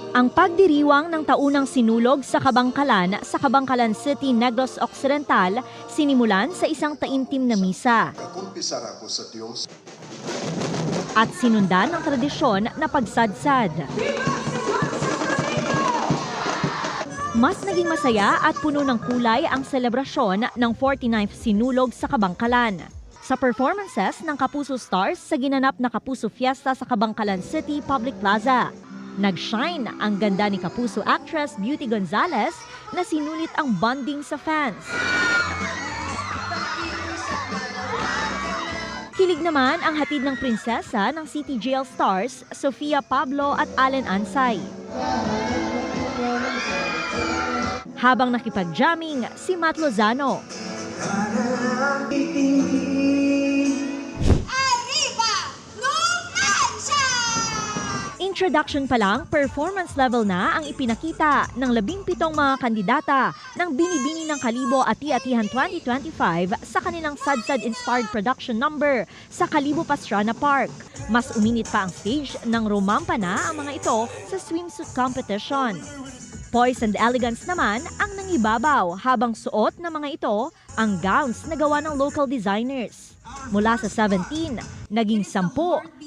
Ang pagdiriwang ng taunang sinulog sa Kabangkalan City, Negros Occidental, sinimulan sa isang taimtim na misa. Kakumpisar ako sa Diyos. At sinundan ng tradisyon na pagsadsad. Mas naging masaya at puno ng kulay ang selebrasyon ng 49th sinulog sa Kabangkalan. Sa performances ng Kapuso Stars sa ginanap na Kapuso Fiesta sa Kabangkalan City Public Plaza. Nag-shine ang ganda ni Kapuso actress Beauty Gonzalez na sinulit ang bonding sa fans. Kilig naman ang hatid ng prinsesa ng City Jail Stars, Sofia Pablo at Allen Ansay. Habang nakipag-jamming si Matt Lozano. Introduction pa lang, performance level na ang ipinakita ng 17 mga kandidata ng Binibini ng Kalibo Ati-Atihan 2025 sa kanilang Sadsad-inspired production number sa Kalibo Pastrana Park. Mas uminit pa ang stage nang rumampa na ang mga ito sa swimsuit competition. Poise and elegance naman ang nangibabaw habang suot ng mga ito ang gowns na gawa ng local designers. Mula sa 17, naging 10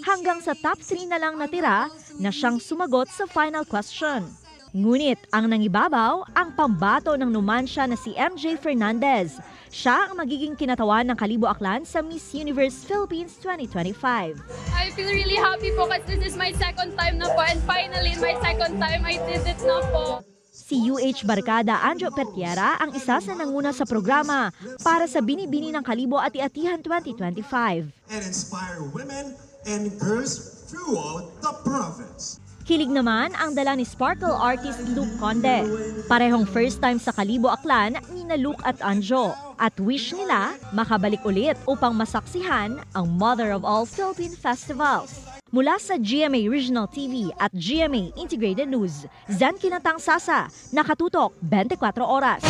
hanggang sa top 3 na lang natira na siyang sumagot sa final question. Ngunit ang nangibabaw ang pambato ng numansya na si MJ Fernandez. Siya ang magiging kinatawan ng Kalibo Aklan sa Miss Universe Philippines 2025. I feel really happy po kasi this is my second time na po and finally my second time I did it na po. Si UH Barkada Anjo Pertiera ang isa sa nanguna sa programa para sa Binibini ng Kalibo Ati-Atihan 2025. And inspire women and girls throughout the province. Kilig naman ang dala ni Sparkle artist Luke Conde. Parehong first time sa Kalibo Aklan ni na Luke at Anjo. At wish nila makabalik ulit upang masaksihan ang Mother of All Philippine Festivals. Mula sa GMA Regional TV at GMA Integrated News, Zen Kinatang Sasa, nakatutok 24 oras.